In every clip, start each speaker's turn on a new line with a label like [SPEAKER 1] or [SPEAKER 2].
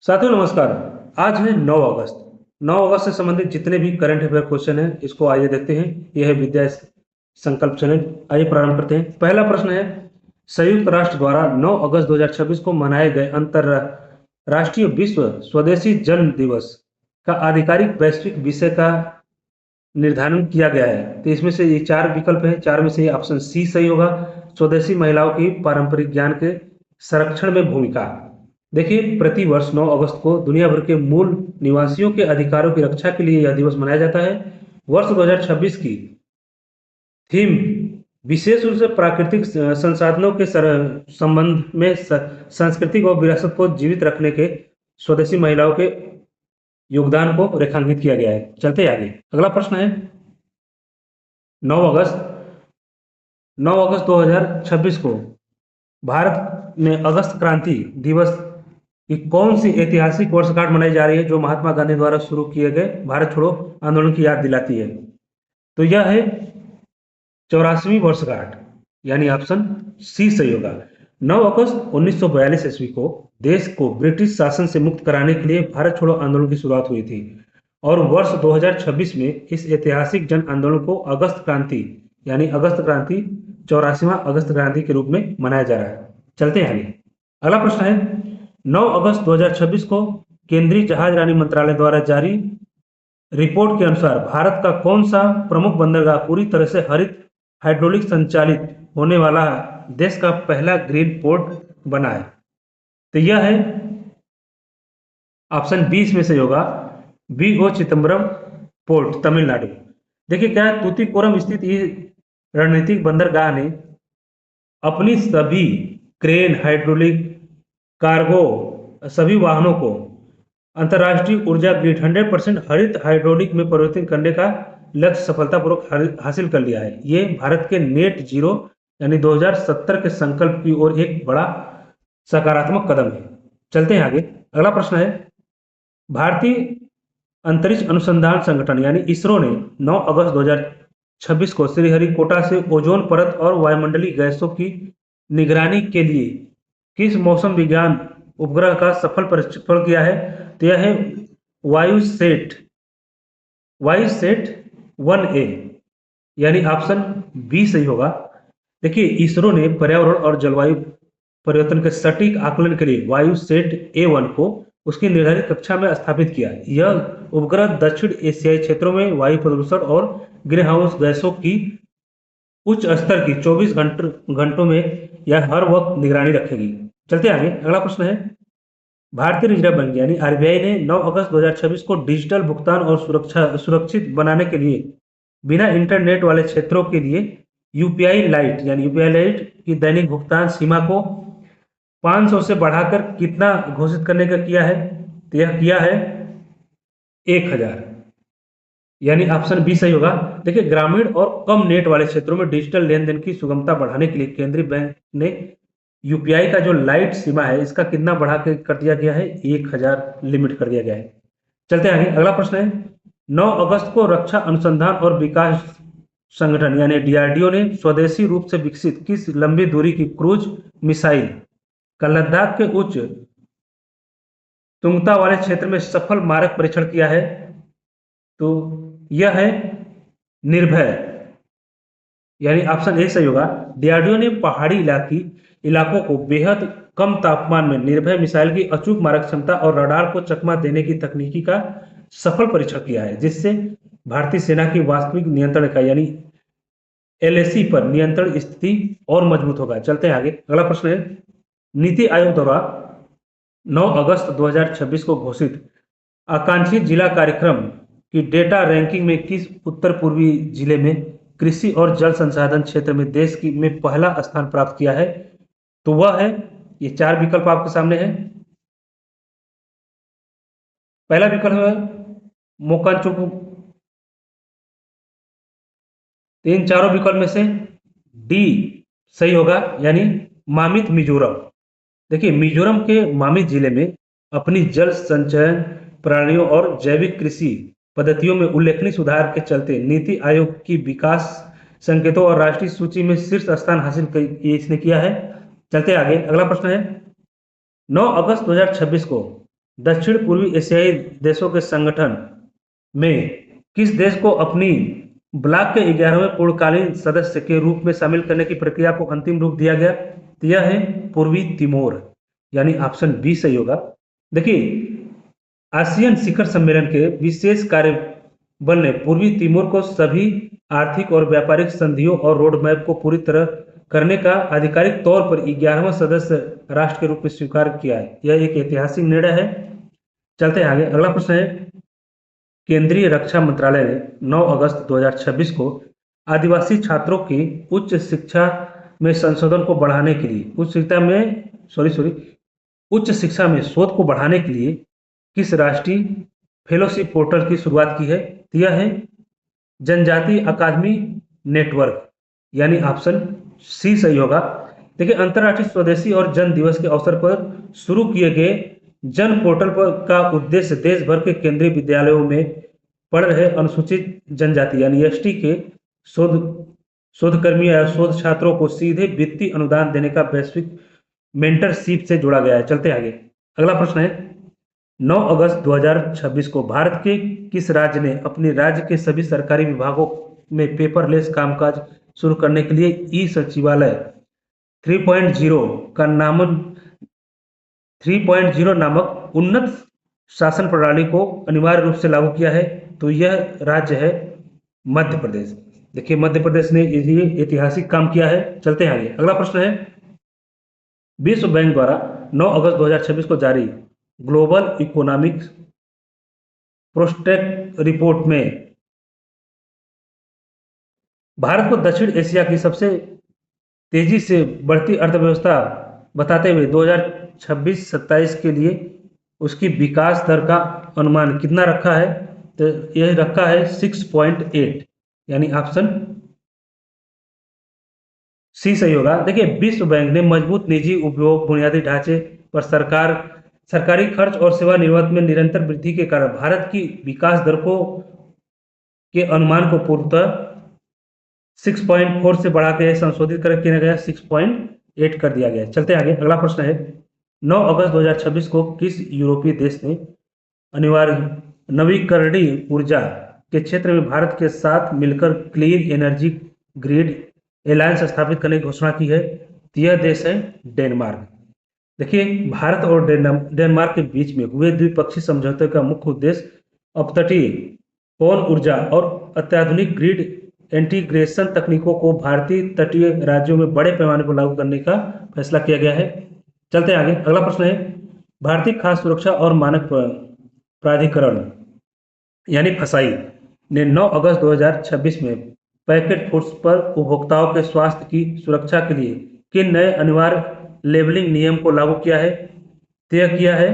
[SPEAKER 1] साथियों नमस्कार। आज है 9 अगस्त। 9 अगस्त से संबंधित जितने भी करंट अफेयर क्वेश्चन हैं इसको आइए देखते हैं। यह है विद्या संकल्प चैनल। आइए प्रारंभ करते हैं। पहला प्रश्न है, संयुक्त राष्ट्र द्वारा 9 अगस्त 2026 को मनाए गए अंतरराष्ट्रीय विश्व स्वदेशी जन्म दिवस का आधिकारिक वैश्विक विषय का निर्धारण किया गया है। तो इसमें से ये चार विकल्प हैं, चार में से ऑप्शन सी सही होगा। स्वदेशी महिलाओं की पारंपरिक ज्ञान के संरक्षण में भूमिका। देखिए, प्रति वर्ष 9 अगस्त को दुनिया भर के मूल निवासियों के अधिकारों की रक्षा के लिए यह दिवस मनाया जाता है। वर्ष 2026 की थीम विशेष रूप से प्राकृतिक संसाधनों के संबंध में सांस्कृतिक और विरासत को जीवित रखने के स्वदेशी महिलाओं के योगदान को रेखांकित किया गया है। चलते आगे, अगला प्रश्न है, 9 अगस्त 9 अगस्त 2026 को भारत में अगस्त क्रांति दिवस की कौन सी ऐतिहासिक वर्षगांठ मनाई जा रही है जो महात्मा गांधी द्वारा शुरू किए गए भारत छोड़ो आंदोलन की याद दिलाती है? तो यह है 84वीं वर्षगांठ, यानी ऑप्शन सी सही होगा। 9 अगस्त 1942 ईस्वी को देश को ब्रिटिश शासन से मुक्त कराने के लिए भारत छोड़ो आंदोलन की शुरुआत हुई थी और वर्ष 2026 में इस ऐतिहासिक जन आंदोलन को अगस्त क्रांति यानी अगस्त क्रांति 84वां अगस्त क्रांति के रूप में मनाया जा रहा है। चलते हैं आगे, अगला प्रश्न है, 9 अगस्त 2026 को केंद्रीय जहाजरानी मंत्रालय द्वारा जारी रिपोर्ट के अनुसार भारत का कौन सा प्रमुख बंदरगाह पूरी तरह से हरित हाइड्रोलिक संचालित होने वाला देश का पहला ग्रीन पोर्ट बना है? तो यह है ऑप्शन 20 में से होगा, वी.ओ. चिदम्बरम पोर्ट, तमिलनाडु। देखिए क्या है, तूतीकोरम स्थित ये रणनीतिक बंदरगाह ने अपनी सभी क्रेन, हाइड्रोलिक, कार्गो, सभी वाहनों को अंतर्राष्ट्रीय ऊर्जा ग्रिड 100% हरित हाइड्रोलिक में परिवर्तित करने का लक्ष्य सफलतापूर्वक हासिल कर लिया है। ये भारत के नेट जीरो यानी 2070 के संकल्प की ओर एक बड़ा सकारात्मक कदम है। चलते हैं आगे, अगला प्रश्न है, भारतीय अंतरिक्ष अनुसंधान संगठन यानी इसरो ने 9 अगस्त 2026 को श्रीहरिकोटा से ओजोन परत और वायुमंडलीय गैसों की निगरानी के लिए किस मौसम विज्ञान उपग्रह का सफल परीक्षण किया है? तो यह है वायुसेट 1A, यानी ऑप्शन बी सही होगा। देखिए, इसरो ने पर्यावरण और जलवायु परिवर्तन के सटीक आकलन के लिए वायुसेट A1 को उसकी निर्धारित कक्षा में स्थापित किया। यह उपग्रह दक्षिण एशियाई क्षेत्रों में वायु प्रदूषण और ग्रीन हाउस गैसों की उच्च स्तर की 24 घंटों में यह हर वक्त निगरानी रखेगी। चलते आगे, अगला प्रश्न है, भारतीय रिजर्व बैंक यानी आरबीआई ने 9 अगस्त 2026 को डिजिटल भुगतान और सुरक्षित बनाने के लिए बिना इंटरनेट वाले क्षेत्रों के लिए यूपीआई लाइट की दैनिक भुगतान सीमा को 500 से बढ़ाकर कितना घोषित करने का किया है? तो यह किया है 1000, यानी ऑप्शन बी सही होगा। देखिए, ग्रामीण और कम नेट वाले क्षेत्रों में डिजिटल लेन देन की सुगमता बढ़ाने के लिए केंद्रीय बैंक ने यूपीआई का जो लाइट सीमा है इसका कितना बढ़ा कर दिया गया है? 1000 लिमिट कर दिया गया है। चलते आगे, अगला प्रश्न है, 9 अगस्त को रक्षा अनुसंधान और विकास संगठन यानी डीआरडीओ ने स्वदेशी रूप से विकसित किस लंबी दूरी की क्रूज मिसाइल का लद्दाख के उच्च तुंगता वाले क्षेत्र में सफल मारक परीक्षण किया है? तो यह है निर्भय, यानी ऑप्शन ए सही होगा। डीआरडीओ ने पहाड़ी इलाकों को बेहद कम तापमान में निर्भय मिसाइल की अचूक मारक क्षमता और रडार को चकमा देने की तकनीकी का सफल परीक्षण किया है, जिससे भारतीय सेना की वास्तविक नियंत्रण का यानी एलएसी पर नियंत्रण स्थिति और मजबूत होगा। चलते हैं आगे, अगला प्रश्न है, नीति आयोग द्वारा 9 अगस्त 2026 को घोषित आकांक्षित जिला कार्यक्रम की डेटा रैंकिंग में किस उत्तर पूर्वी जिले में कृषि और जल संसाधन क्षेत्र में देश में पहला स्थान प्राप्त किया है? तो वह है, ये चार विकल्प आपके सामने है। पहला विकल्प है मोकाचुंगु, इन चारों विकल्प में से डी सही होगा, यानी मामित मिजोरम। देखिए, मिजोरम के मामित जिले में अपनी जल संचयन प्रणालियों और जैविक कृषि पद्धतियों में उल्लेखनीय सुधार के चलते नीति आयोग की विकास संकेतों और राष्ट्रीय सूची में शीर्ष स्थान हासिल इसने किया है। चलते आगे, अगला प्रश्न है, 9 अगस्त 2026 को दक्षिण पूर्वी एशियाई देशों के संगठन में किस देश को अपनी ब्लॉक के 11वें पूर्णकालीन सदस्य के रूप में शामिल करने की प्रक्रिया को अंतिम रूप दिया गया? तो यह है पूर्वी तिमोर, यानी ऑप्शन बी सही होगा। देखिए, आसियान शिखर सम्मेलन के विशेष कार्यबल ने पूर्वी तिमोर को सभी आर्थिक और व्यापारिक संधियों और रोड मैप को पूरी तरह करने का आधिकारिक तौर पर 11वां सदस्य राष्ट्र के रूप में स्वीकार किया है। यह एक ऐतिहासिक निर्णय है। चलते हैं आगे। अगला प्रश्न है, केंद्रीय रक्षा मंत्रालय ने 9 अगस्त 2026 को आदिवासी छात्रों की उच्च शिक्षा में संशोधन को बढ़ाने के लिए उच्च शिक्षा में शोध को बढ़ाने के लिए किस राष्ट्रीय फेलोशिप पोर्टल की शुरुआत की है? तो यह है जनजातीय अकादमी नेटवर्क, यानी ऑप्शन सी सही होगा। देखिए, अंतर्राष्ट्रीय स्वदेशी और जन दिवस के अवसर पर शुरू किए गए जन पोर्टल का उद्देश्य देश भर के केंद्रीय विद्यालयों में पढ़ रहे अनुसूचित जनजाति यानी एसटी के शोधकर्मी या शोध छात्रों को सीधे वित्तीय अनुदान देने का वैश्विक मेंटरशिप से जोड़ा गया है। चलते आगे। अगला प्रश्न है, 9 अगस्त 2026 को भारत के किस राज्य ने अपने राज्य के सभी सरकारी विभागों में पेपरलेस कामकाज शुरू करने के लिए ई सचिवालय 3.0 नामक उन्नत शासन प्रणाली को अनिवार्य रूप से लागू किया है? तो यह राज्य है मध्य प्रदेश। देखिए, मध्य प्रदेश ने ये ऐतिहासिक काम किया है। चलते हैं आगे। अगला प्रश्न है, विश्व बैंक द्वारा 9 अगस्त 2026 को जारी ग्लोबल इकोनॉमिक प्रोस्पेक्ट रिपोर्ट में भारत को दक्षिण एशिया की सबसे तेजी से बढ़ती अर्थव्यवस्था बताते हुए 2026-27 के लिए उसकी विकास दर का अनुमान कितना रखा है? तो यह रखा है 6.8, यानी ऑप्शन सी सही होगा। देखिए, विश्व बैंक ने मजबूत निजी उपयोग बुनियादी ढांचे पर सरकारी खर्च और सेवा निर्यात में निरंतर वृद्धि के कारण भारत की विकास दर के अनुमान को पूर्णतः 6.4 से बढ़ा के संशोधित कर किया गया, 6.8 कर दिया गया। चलते आगे। अगला प्रश्न है, 9 अगस्त 2026 को किस यूरोपीय देश ने अनिवार्य नवीकरणीय ऊर्जा के क्षेत्र में भारत के साथ मिलकर क्लीन एनर्जी ग्रिड एलायंस स्थापित करने की घोषणा की है? यह देश है डेनमार्क। देखिए, भारत और डेनमार्क के बीच में हुए द्विपक्षीय समझौते का मुख्य उद्देश्य अपतटीय पवन ऊर्जा और अत्याधुनिक ग्रिड इंटीग्रेशन तकनीकों को भारतीय तटीय राज्यों में बड़े पैमाने पर लागू करने का फैसला किया गया है। चलते आगे। अगला प्रश्न है, भारतीय खाद्य सुरक्षा और मानक प्राधिकरण यानी फसाई ने 9 अगस्त 2026 में पैकेट फूड्स पर उपभोक्ताओं के स्वास्थ्य की सुरक्षा के लिए किन नए अनिवार्य लेबलिंग नियम को लागू किया है? तय किया है,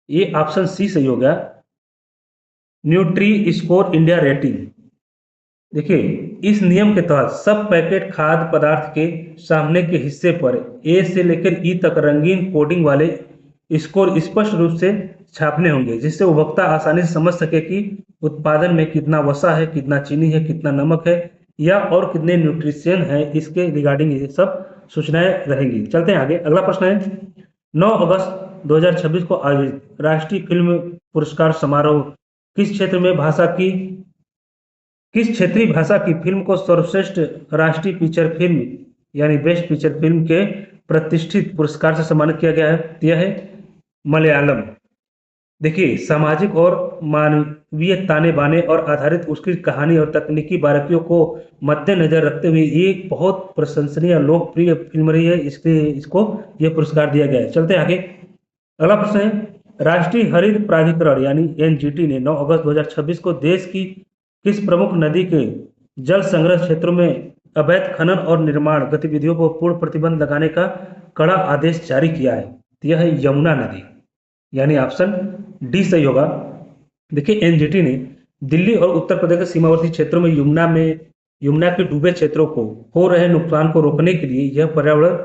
[SPEAKER 1] ये ऑप्शन सी सही होगा, न्यूट्री स्कोर इंडिया रेटिंग। देखिए, इस नियम के तहत सब पैकेट खाद्य पदार्थ के सामने के हिस्से पर ए से लेकर ई तक रंगीन कोडिंग वाले स्कोर स्पष्ट रूप से छापने होंगे, जिससे उपभोक्ता आसानी से समझ सके कि उत्पादन में कितना वसा है, कितना चीनी है, कितना नमक है या और कितने न्यूट्रिशन है, इसके रिगार्डिंग ये सब सूचनाएं रहेंगी। चलते हैं आगे। अगला प्रश्न है, 9 अगस्त 2026 को आयोजित राष्ट्रीय फिल्म पुरस्कार समारोह किस क्षेत्रीय भाषा की फिल्म को सर्वश्रेष्ठ राष्ट्रीय फीचर फिल्म यानी बेस्ट फीचर फिल्म के प्रतिष्ठित पुरस्कार से सम्मानित किया गया है? यह है मलयालम। देखिए, सामाजिक और मानवीय ताने बाने और आधारित उसकी कहानी और तकनीकी बारीकियों को मद्देनजर रखते हुए ये एक बहुत प्रशंसनीय लोकप्रिय फिल्म रही है, इसलिए इसको यह पुरस्कार दिया गया है। चलते आगे। अगला प्रश्न है, राष्ट्रीय हरित प्राधिकरण यानी एनजीटी ने 9 अगस्त 2026 को देश की किस प्रमुख नदी के जल संग्रह क्षेत्रों में अवैध खनन और निर्माण गतिविधियों पर पूर्ण प्रतिबंध लगाने का कड़ा आदेश जारी किया है? यह है यमुना नदी, यानी ऑप्शन डी सही होगा। देखिए, एनजीटी ने दिल्ली और उत्तर प्रदेश के सीमावर्ती क्षेत्रों में यमुना के डूबे क्षेत्रों को हो रहे नुकसान को रोकने के लिए यह पर्यावरण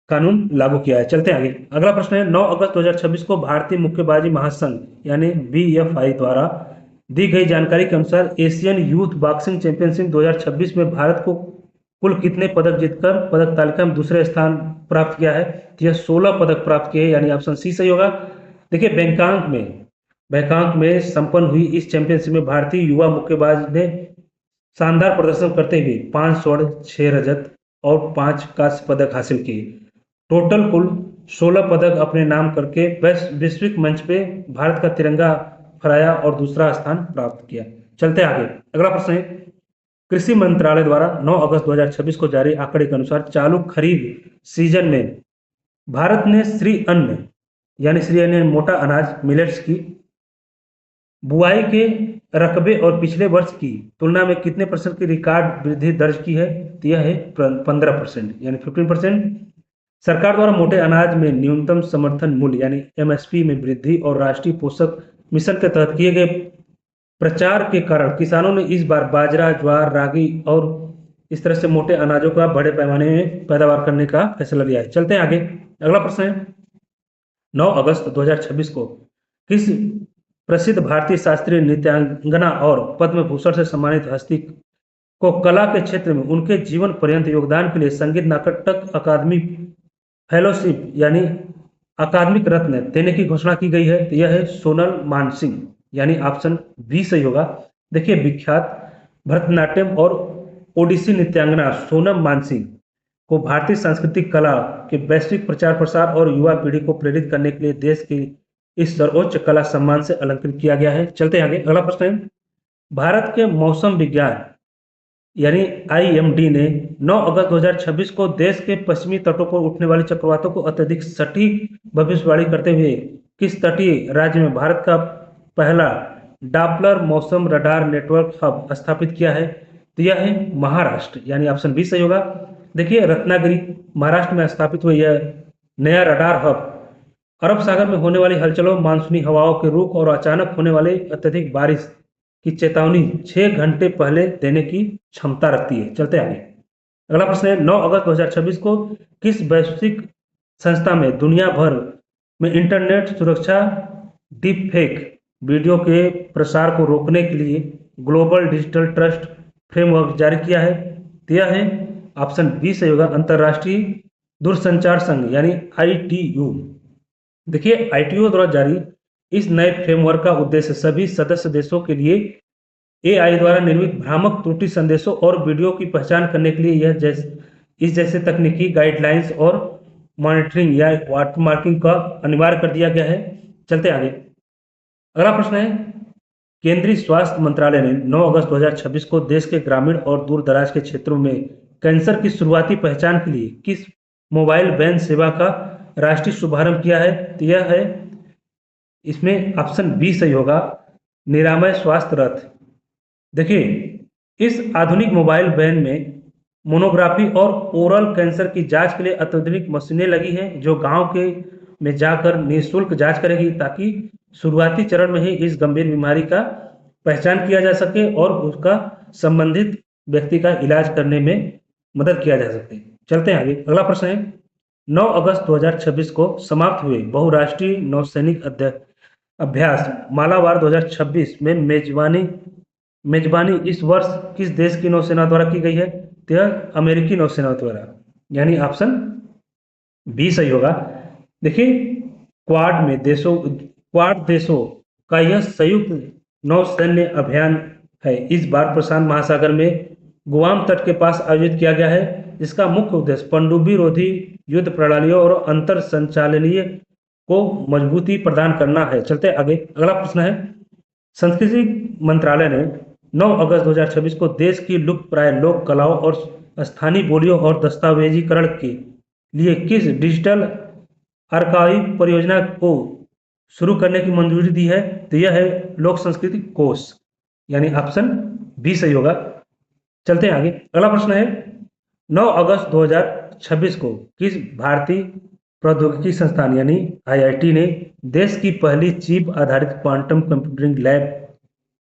[SPEAKER 1] कानून लागू किया है। चलते आगे। अगला प्रश्न है, 9 अगस्त 2026 को भारतीय मुक्केबाजी महासंघ यानी बीएफआई द्वारा दी गई जानकारी के अनुसार एशियन यूथ बॉक्सिंग चैंपियनशिप 2026 में भारत को कुल कितने पदक जीतकर पदक तालिका में दूसरे स्थान प्राप्त किया है? तो यह 16 पदक प्राप्त किए, यानी ऑप्शन सी सही होगा। देखिए बैंकॉक में संपन्न हुई इस चैंपियनशिप में भारतीय युवा मुक्केबाज ने शानदार प्रदर्शन करते हुए 5 स्वर्ण, 6 रजत और 5 कांस्य पदक हासिल किए। टोटल कुल 16 पदक अपने नाम करके वैश्विक मंच पे भारत का तिरंगा फहराया और दूसरा स्थान प्राप्त किया। चलते आगे, अगला प्रश्न है, कृषि मंत्रालय द्वारा 9 अगस्त 2026 को जारी आंकड़े के अनुसार चालू खरीफ सीजन में भारत ने श्री अन्न मोटा अनाज मिलेट्स की बुआई के रकबे और पिछले वर्ष की तुलना में कितने % की रिकॉर्ड वृद्धि दर्ज की है? तो यह है 15%, यानी 15%। सरकार द्वारा मोटे अनाज में न्यूनतम समर्थन मूल्य यानी एमएसपी में वृद्धि और राष्ट्रीय पोषक मिशन के तहत किए गए प्रचार के कारण किसानों ने इस बार बाजरा, ज्वार, रागी और इस तरह से मोटे अनाजों का बड़े पैमाने में पैदावार करने का फैसला लिया है। चलते हैं आगे, अगला प्रश्न है, 9 अगस्त 2026 को किस प्रसिद्ध भारतीय शास्त्रीय नृत्यांगना और पद्म भूषण से सम्मानित हस्ती को कला के क्षेत्र में उनके जीवन पर्यंत योगदान के लिए संगीत नाटक अकादमी फेलोशिप यानी अकादमिक रत्न देने की घोषणा की गई है? तो यह है सोनल मानसिंह, यानी ऑप्शन बी सही होगा। देखिए विख्यात भरतनाट्यम और ओडिसी नृत्यांगना सोनम मानसिंह को भारतीय सांस्कृतिक कला के वैश्विक प्रचार प्रसार और युवा पीढ़ी को प्रेरित करने के लिए देश के इस सर्वोच्च कला सम्मान से अलंकृत किया गया है। चलते आगे, अगला प्रश्न है, भारत के मौसम विज्ञान यानी आईएमडी ने 9 अगस्त 2026 को देश के पश्चिमी तटों पर उठने वाले चक्रवातों को अत्यधिक सटीक भविष्यवाणी करते हुए किस तटीय राज्य में भारत का पहला डॉपलर मौसम रडार नेटवर्क हब स्थापित किया है? तो यह है महाराष्ट्र, यानी ऑप्शन बी सही होगा। देखिए रत्नागिरी महाराष्ट्र में स्थापित हुआ यह नया रडार हब अरब सागर में होने वाली हलचलों, मानसूनी हवाओं के रुख और अचानक होने वाले अत्यधिक बारिश की चेतावनी 6 घंटे पहले देने की क्षमता रखती है। चलते आगे, अगला प्रश्न है, 9 अगस्त 2026 को किस वैश्विक संस्था में दुनिया भर में इंटरनेट सुरक्षा डीप फेक वीडियो के प्रसार को रोकने के लिए ग्लोबल डिजिटल ट्रस्ट फ्रेमवर्क जारी किया है? तो यह है ऑप्शन बी सही होगा, अंतरराष्ट्रीय दूरसंचार संघ यानी आईटीयू। देखिए आईटीयू द्वारा जारी इस नए फ्रेमवर्क का उद्देश्य सभी सदस्य देशों के लिए एआई द्वारा निर्मित भ्रामक त्रुटि संदेशों और वीडियो की पहचान करने के लिए इस जैसे तकनीकी गाइडलाइंस और मॉनिटरिंग या वाटरमार्किंग का अनिवार्य कर दिया गया है। चलते आगे, अगला प्रश्न है, केंद्रीय स्वास्थ्य मंत्रालय ने 9 अगस्त 2026 को देश के ग्रामीण और दूर दराज के क्षेत्रों में कैंसर की शुरुआती पहचान के लिए किस मोबाइल वैन सेवा का राष्ट्रीय शुभारंभ किया है? तो यह है इसमें ऑप्शन बी सही होगा, निरामय स्वास्थ्य रथ। देखिए इस आधुनिक मोबाइल वैन में मोनोग्राफी और ओरल कैंसर की जांच के लिए अत्याधुनिक मशीनें लगी हैं जो गांव के में जाकर निःशुल्क जांच करेगी ताकि शुरुआती चरण में ही इस गंभीर बीमारी का पहचान किया जा सके और उसका संबंधित व्यक्ति का इलाज करने में मदद किया जा सके। चलते हैं आगे, अगला प्रश्न है, 9 अगस्त 2026 को समाप्त हुए बहुराष्ट्रीय नौसैनिक अभ्यास मालाबार 2026 में मेजबानी इस वर्ष किस देश की नौसेना द्वारा की गई है? तो यह अमेरिकी नौसेना द्वारा, यानी ऑप्शन बी सही होगा। देखिए क्वाड देशों का यह संयुक्त नौसैन्य अभियान है, इस बार प्रशांत महासागर में गुआम तट के पास आयोजित किया गया है। इसका मुख्य उद्देश्य पनडुब्बी रोधी युद्ध प्रणालियों और अंतर संचालनीय को मजबूती प्रदान करना है। चलते आगे, अगला प्रश्न है, संस्कृति मंत्रालय ने 9 अगस्त 2026 को देश की लुप्त प्राय लोक कलाओं और स्थानीय बोलियों और दस्तावेजीकरण के लिए किस डिजिटल आर्काइव परियोजना को शुरू करने की मंजूरी दी है? तो यह है लोक संस्कृति कोष, यानी ऑप्शन बी सही होगा। चलते हैं आगे, अगला प्रश्न है, 9 अगस्त 2026 को किस भारतीय प्रौद्योगिकी संस्थान यानी आईआईटी ने देश की पहली चिप आधारित क्वांटम कंप्यूटिंग लैब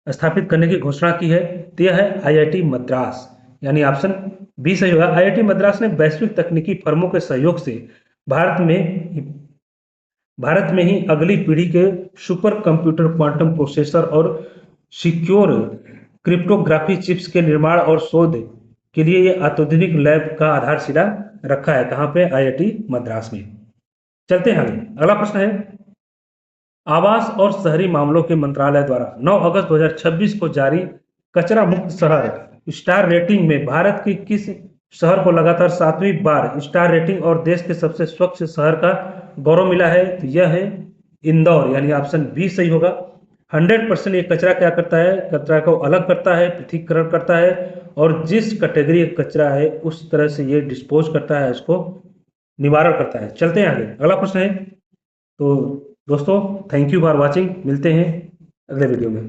[SPEAKER 1] स्थापित करने की घोषणा की है? तो यह है आईआईटी मद्रास, यानी ऑप्शन बी सही होगा। आईआईटी मद्रास ने वैश्विक तकनीकी फर्मों के सहयोग से भारत में ही अगली पीढ़ी के सुपर कंप्यूटर, क्वांटम प्रोसेसर और सिक्योर क्रिप्टोग्राफी चिप्स के निर्माण और शोध के लिए यह अत्याधुनिक लैब का आधारशिला रखा है। कहाँ पे? आईआईटी मद्रास में। चलते हैं आगे। अगला प्रश्न है, आवास और शहरी मामलों के मंत्रालय द्वारा 9 अगस्त 2026 को जारी कचरा मुक्त शहर स्टार रेटिंग में भारत की किस शहर को लगातार 7वीं बार स्टार रेटिंग और देश के सबसे स्वच्छ शहर का गौरव मिला है? तो यह है इंदौर, यानी ऑप्शन बी सही होगा। 100% ये कचरा क्या करता है, कचरा को अलग करता है, पृथक्करण करता है, और जिस कैटेगरी का कचरा है उस तरह से ये डिस्पोज करता है, उसको निवारण करता है। चलते हैं आगे। अगला प्रश्न है, तो दोस्तों थैंक यू फॉर वॉचिंग, मिलते हैं अगले वीडियो में।